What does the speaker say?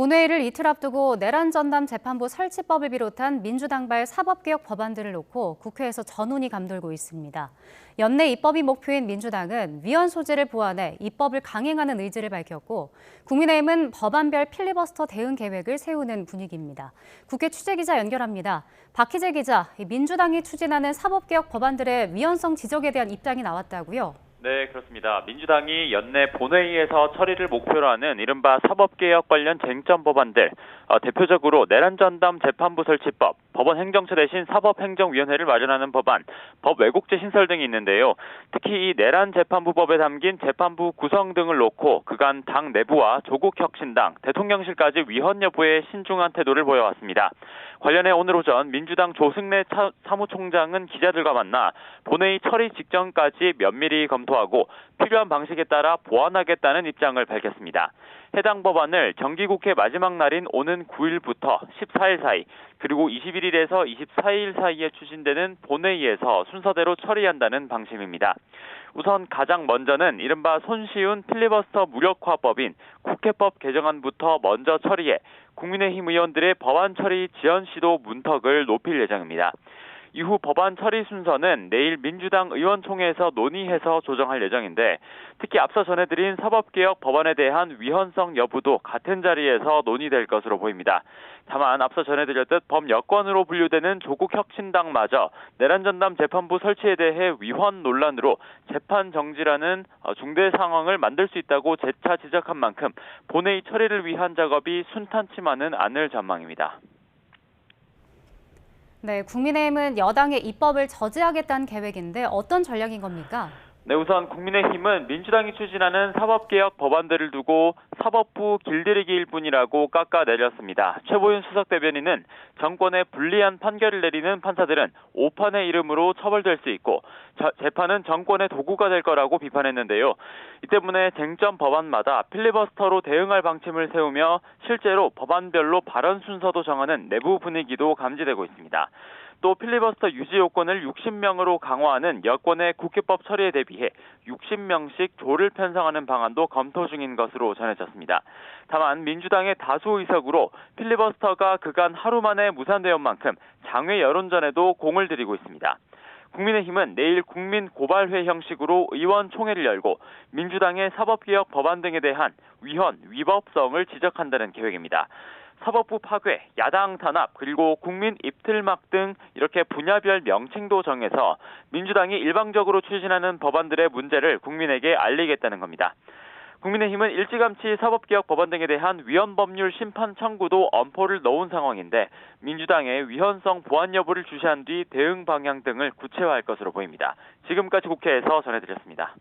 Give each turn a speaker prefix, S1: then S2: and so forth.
S1: 본회의를 이틀 앞두고 내란 전담 재판부 설치법을 비롯한 민주당발 사법개혁 법안들을 놓고 국회에서 전운이 감돌고 있습니다. 연내 입법이 목표인 민주당은 위헌 소지를 보완해 입법을 강행하는 의지를 밝혔고 국민의힘은 법안별 필리버스터 대응 계획을 세우는 분위기입니다. 국회 취재기자 연결합니다. 박희재 기자, 민주당이 추진하는 사법개혁 법안들의 위헌성 지적에 대한 입장이 나왔다고요?
S2: 네, 그렇습니다. 민주당이 연내 본회의에서 처리를 목표로 하는 이른바 사법개혁 관련 쟁점 법안들, 대표적으로 내란 전담 재판부 설치법, 법원 행정처 대신 사법행정위원회를 마련하는 법안, 법 왜곡죄 신설 등이 있는데요. 특히 이 내란 재판부법에 담긴 재판부 구성 등을 놓고 그간 당 내부와 조국혁신당, 대통령실까지 위헌 여부에 신중한 태도를 보여왔습니다. 관련해 오늘 오전 민주당 조승래 사무총장은 기자들과 만나 본회의 처리 직전까지 면밀히 검토하고 필요한 방식에 따라 보완하겠다는 입장을 밝혔습니다. 해당 법안을 정기국회 마지막 날인 오는 9일부터 14일 사이 그리고 21일에서 24일 사이에 추진되는 본회의에서 순서대로 처리한다는 방침입니다. 우선 가장 먼저는 이른바 손쉬운 필리버스터 무력화법인 국회법 개정안부터 먼저 처리해 국민의힘 의원들의 법안 처리 지연 시도 문턱을 높일 예정입니다. 이후 법안 처리 순서는 내일 민주당 의원총회에서 논의해서 조정할 예정인데 특히 앞서 전해드린 사법개혁 법안에 대한 위헌성 여부도 같은 자리에서 논의될 것으로 보입니다. 다만 앞서 전해드렸듯 범여권으로 분류되는 조국혁신당마저 내란 전담 재판부 설치에 대해 위헌 논란으로 재판 정지라는 중대 상황을 만들 수 있다고 재차 지적한 만큼 본회의 처리를 위한 작업이 순탄치만은 않을 전망입니다.
S1: 네, 국민의힘은 여당의 입법을 저지하겠다는 계획인데 어떤 전략인 겁니까?
S2: 네, 우선 국민의힘은 민주당이 추진하는 사법개혁 법안들을 두고 사법부 길들이기일 뿐이라고 깎아내렸습니다. 최보윤 수석대변인은 정권에 불리한 판결을 내리는 판사들은 오판의 이름으로 처벌될 수 있고 재판은 정권의 도구가 될 거라고 비판했는데요. 이 때문에 쟁점 법안마다 필리버스터로 대응할 방침을 세우며 실제로 법안별로 발언 순서도 정하는 내부 분위기도 감지되고 있습니다. 또 필리버스터 유지 요건을 60명으로 강화하는 여권의 국회법 처리에 대비해 60명씩 조를 편성하는 방안도 검토 중인 것으로 전해졌습니다. 다만 민주당의 다수 의석으로 필리버스터가 그간 하루 만에 무산되었 만큼 장외 여론전에도 공을 들이고 있습니다. 국민의힘은 내일 국민고발회 형식으로 의원총회를 열고 민주당의 사법개혁 법안 등에 대한 위헌, 위법성을 지적한다는 계획입니다. 사법부 파괴, 야당 탄압, 그리고 국민 입틀막 등 이렇게 분야별 명칭도 정해서 민주당이 일방적으로 추진하는 법안들의 문제를 국민에게 알리겠다는 겁니다. 국민의힘은 일찌감치 사법개혁 법안 등에 대한 위헌법률 심판 청구도 엄포를 놓은 상황인데 민주당의 위헌성 보완 여부를 주시한 뒤 대응 방향 등을 구체화할 것으로 보입니다. 지금까지 국회에서 전해드렸습니다.